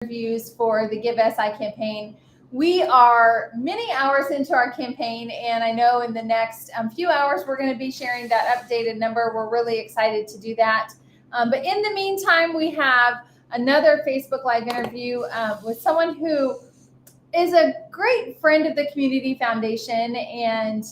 Reviews for the GiveSI campaign. We are many hours into our campaign, and I know in the next few hours we're going to be sharing that updated number. We're really excited to do that. But in the meantime, we have another Facebook Live interview with someone who is a great friend of the Community Foundation and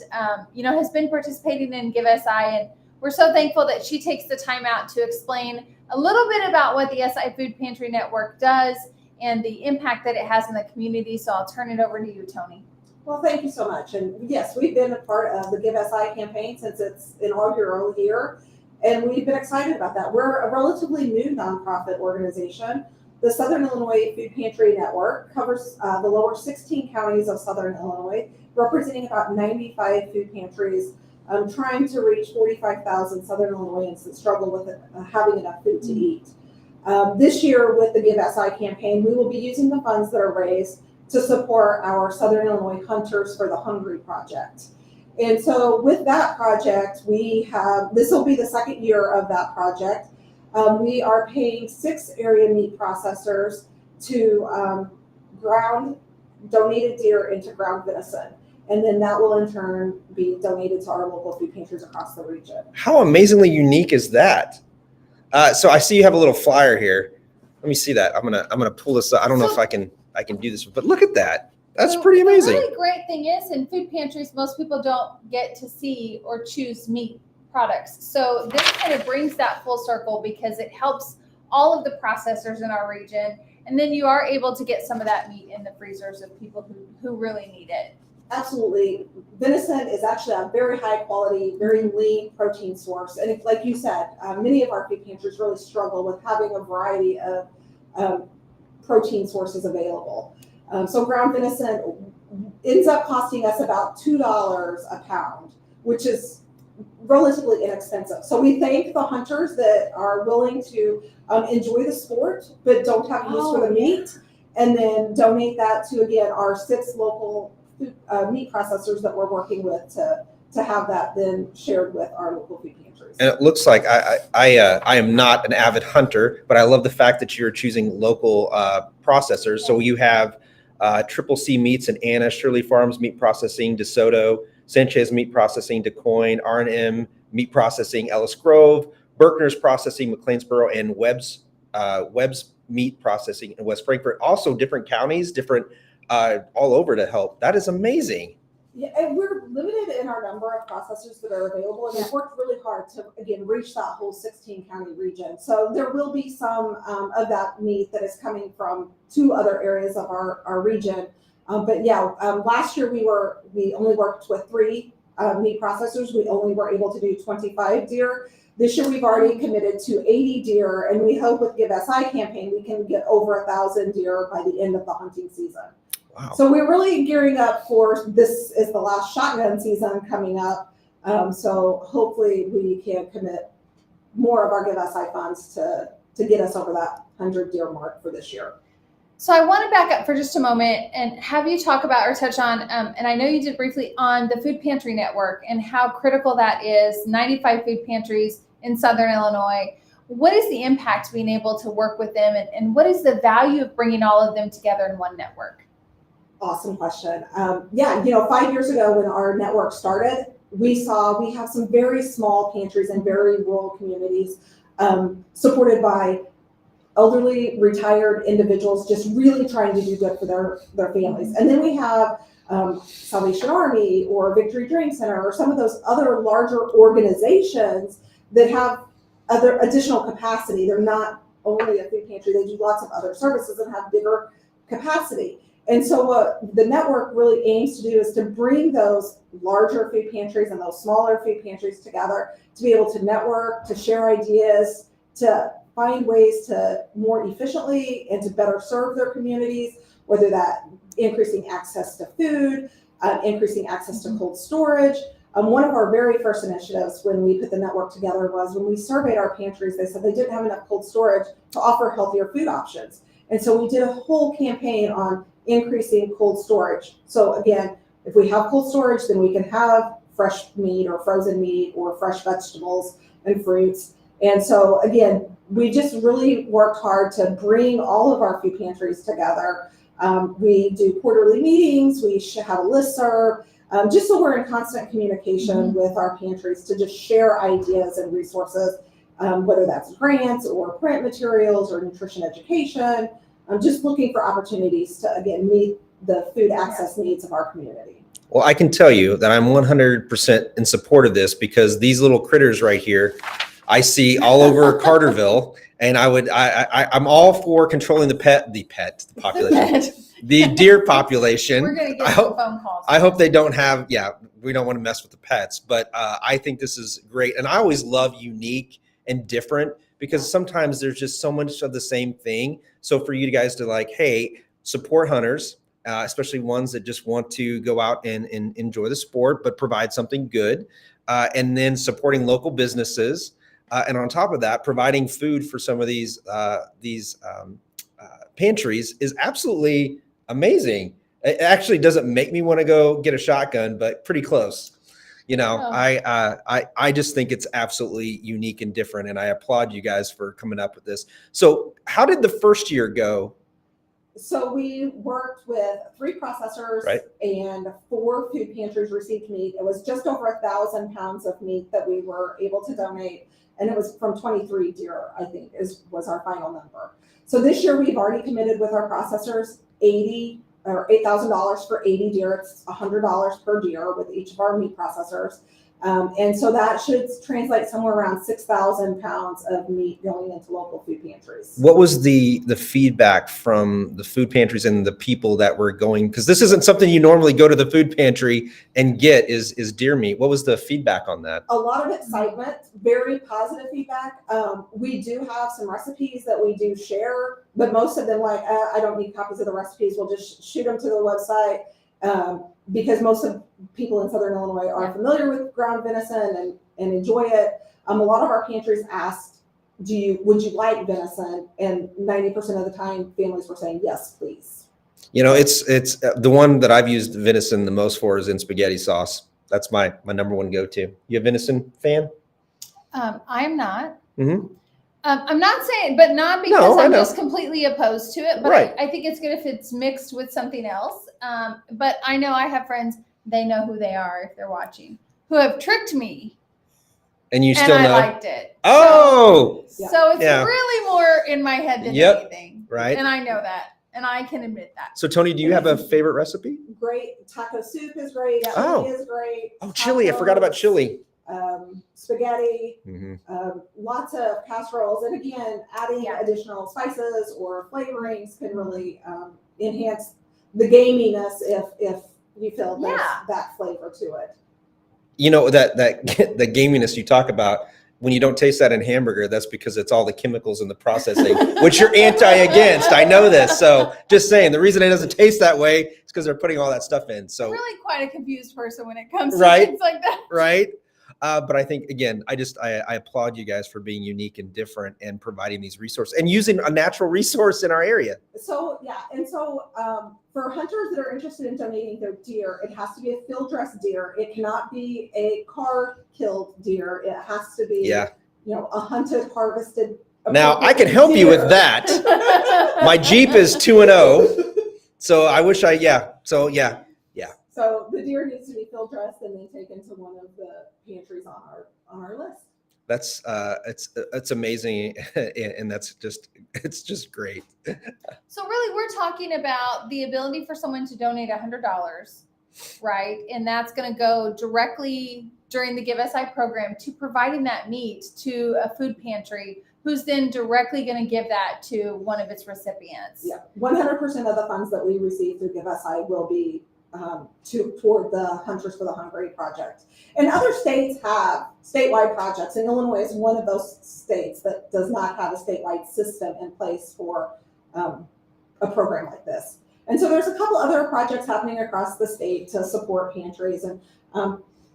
has been participating in GiveSI, and we're so thankful that she takes the time out to explain a little bit about what the SI Food Pantry Network does and the impact that it has in the community. So I'll turn it over to you, Toni. Well, thank you so much. And yes, we've been a part of the GiveSI campaign since its inaugural year, and we've been excited about that. We're a relatively new nonprofit organization. The Southern Illinois Food Pantry Network covers the lower 16 counties of Southern Illinois, representing about 95 food pantries, trying to reach 45,000 Southern Illinoisans that struggle with having enough food to eat. This year with the GiveSI campaign, we will be using the funds that are raised to support our Southern Illinois Hunters for the Hungry project. And so with that project, this will be the second year of that project. We are paying 6 area meat processors to ground donated deer into ground venison. And then that will in turn be donated to our local food pantries across the region. How amazingly unique is that? So I see you have a little flyer here. Let me see that. I'm gonna pull this up. I don't know if I can do this, but look at that. That's pretty amazing. The really great thing is, in food pantries, most people don't get to see or choose meat products. So this kind of brings that full circle because it helps all of the processors in our region, and then you are able to get some of that meat in the freezers of people who really need it. Absolutely. Venison is actually a very high quality, very lean protein source. And like you said, many of our food pantries really struggle with having a variety of protein sources available. So ground venison ends up costing us about $2 a pound, which is relatively inexpensive. So we thank the hunters that are willing to enjoy the sport, but don't have use for the meat, and then donate that to, again, our 6 local meat processors that we're working with to have that then shared with our local food pantries. And it looks like I am not an avid hunter, but I love the fact that you're choosing local processors. So you have Triple C Meats and Anna, Shirley Farms Meat Processing, DeSoto, Sanchez Meat Processing, DeCoin, R&M Meat Processing, Ellis Grove, Berkner's Processing, McLeansboro, and Webb's Meat Processing in West Frankfort. Also different counties, different all over to help. That is amazing. Yeah, and we're limited in our number of processors that are available, and we've worked really hard to, again, reach that whole 16-county region. So there will be some of that meat that is coming from 2 other areas of our region. But yeah, last year we only worked with 3 meat processors. We only were able to do 25 deer. This year we've already committed to 80 deer, and we hope with GiveSI campaign we can get over 1,000 deer by the end of the hunting season. Wow. So we're really gearing up for this is the last shotgun season coming up. So hopefully we can commit more of our GiveSI funds to get us over that 100 deer mark for this year. So I want to back up for just a moment and have you talk about or touch on, and I know you did briefly, on the Food Pantry Network and how critical that is, 95 food pantries in Southern Illinois. What is the impact being able to work with them, and what is the value of bringing all of them together in one network? Awesome question. 5 years ago when our network started, we have some very small pantries in very rural communities, supported by elderly retired individuals just really trying to do good for their families. And then we have Salvation Army or Victory Dream Center or some of those other larger organizations that have other additional capacity. They're not only a food pantry, they do lots of other services and have bigger capacity. And so what the network really aims to do is to bring those larger food pantries and those smaller food pantries together to be able to network, to share ideas, to find ways to more efficiently and to better serve their communities, whether that increasing access to food, increasing access to cold storage. One of our very first initiatives when we put the network together was when we surveyed our pantries, they said they didn't have enough cold storage to offer healthier food options. And so we did a whole campaign on increasing cold storage. So again, if we have cold storage, then we can have fresh meat or frozen meat or fresh vegetables and fruits. And so again, we just really worked hard to bring all of our food pantries together. We do quarterly meetings, we should have a listserv, just so we're in constant communication with our pantries to just share ideas and resources, whether that's grants or print materials or nutrition education. I'm just looking for opportunities to, again, meet the food access needs of our community. Well, I can tell you that I'm 100% in support of this, because these little critters right here, I see all over Carterville, and I'm all for controlling the population, the deer population. We're going to get some phone calls. I hope they don't have, we don't want to mess with the pets, but I think this is great. And I always love unique and different, because sometimes there's just so much of the same thing. So for you guys to like, hey, support hunters, especially ones that just want to go out and enjoy the sport, but provide something good. And then supporting local businesses. And on top of that, providing food for some of these pantries is absolutely amazing. It actually doesn't make me want to go get a shotgun, but pretty close. You know, I just think it's absolutely unique and different. And I applaud you guys for coming up with this. So how did the first year go? So we worked with 3 processors, right, and 4 food pantries received meat. It was just over 1,000 pounds of meat that we were able to donate. And it was from 23 deer, I think, was our final number. So this year we've already committed with our processors $8,000 for 80 deer. It's $100 per deer with each of our meat processors. And so that should translate somewhere around 6,000 pounds of meat going into local food pantries. What was the feedback from the food pantries and the people that were going? Because this isn't something you normally go to the food pantry and get is deer meat. What was the feedback on that? A lot of excitement, very positive feedback. We do have some recipes that we do share, but most of them I don't need copies of the recipes. We'll just shoot them to the website. Because most of people in Southern Illinois are familiar with ground venison and enjoy it. A lot of our pantries asked, would you like venison? And 90% of the time, families were saying, yes, please. You know, it's the one that I've used venison the most for is in spaghetti sauce. That's my number one go-to. You a venison fan? I'm not. Mm-hmm. I'm not saying, but not because I'm just completely opposed to it. But right. I think it's good if it's mixed with something else. But I know I have friends, they know who they are if they're watching, who have tricked me. And you still know? I liked it. Oh! So it's really more in my head than anything. Right. And I know that. And I can admit that. So Toni, do you have a favorite recipe? Great. Taco soup is great. Chili is great. Oh, chili. I forgot about chili. Spaghetti, lots of casseroles, and again, adding additional spices or flavorings can really enhance the gaminess if you feel there's that flavor to it. You know, that the gaminess you talk about, when you don't taste that in hamburger, that's because it's all the chemicals in the processing, which you're against. I know this. So just saying, the reason it doesn't taste that way is because they're putting all that stuff in. So I'm really quite a confused person when it comes to things like that. Right. But I think, again, I applaud you guys for being unique and different and providing these resources and using a natural resource in our area. So, for hunters that are interested in donating their deer, it has to be a field dressed deer. It cannot be a car killed deer. It has to be, a hunted, harvested. Now, I can help you with that. My Jeep is 2-0. So I wish So the deer needs to be field dressed and then taken to one of the pantries on our list. That's it's amazing, and it's just great. So really, we're talking about the ability for someone to donate $100, right? And that's going to go directly during the GiveSI program to providing that meat to a food pantry, who's then directly going to give that to one of its recipients. Yeah, 100% of the funds that we receive through GiveSI will be toward the Hunters for the Hungry project. And other states have statewide projects, and Illinois is one of those states that does not have a statewide system in place for a program like this. And so there's a couple other projects happening across the state to support pantries and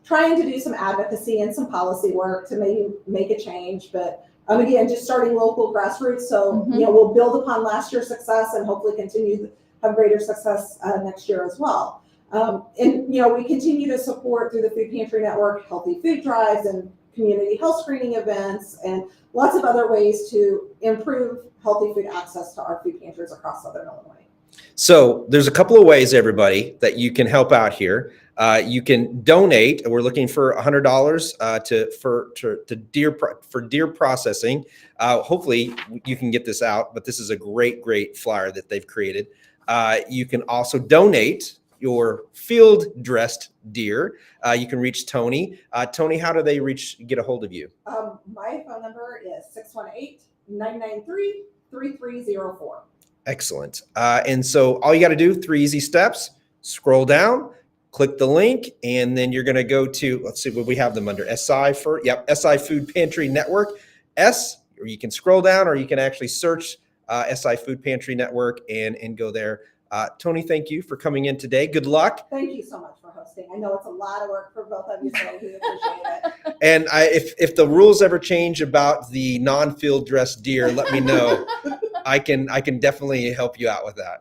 trying to do some advocacy and some policy work to maybe make a change. But again, just starting local grassroots. So, we'll build upon last year's success and hopefully continue to have greater success next year as well. And we continue to support through the Food Pantry Network healthy food drives and community health screening events, and lots of other ways to improve healthy food access to our food pantries across Southern Illinois. So there's a couple of ways, everybody, that you can help out here. You can donate. We're looking for $100 for deer processing. Hopefully you can get this out, but this is a great flyer that they've created. You can also donate your field dressed deer. You can reach Toni. Toni, how do they get a hold of you? My phone number is 618-993-3304. Excellent. And so all you got to do, 3 easy steps: scroll down, click the link, and then you're going to go to, let's see what we have them under, SI Food Pantry Network. Or you can scroll down, or you can actually search SI Food Pantry Network and go there. Toni, thank you for coming in today. Good luck. Thank you so much for hosting. I know it's a lot of work for both of you, so we appreciate it. And if the rules ever change about the non-field dressed deer, let me know. I can definitely help you out with that.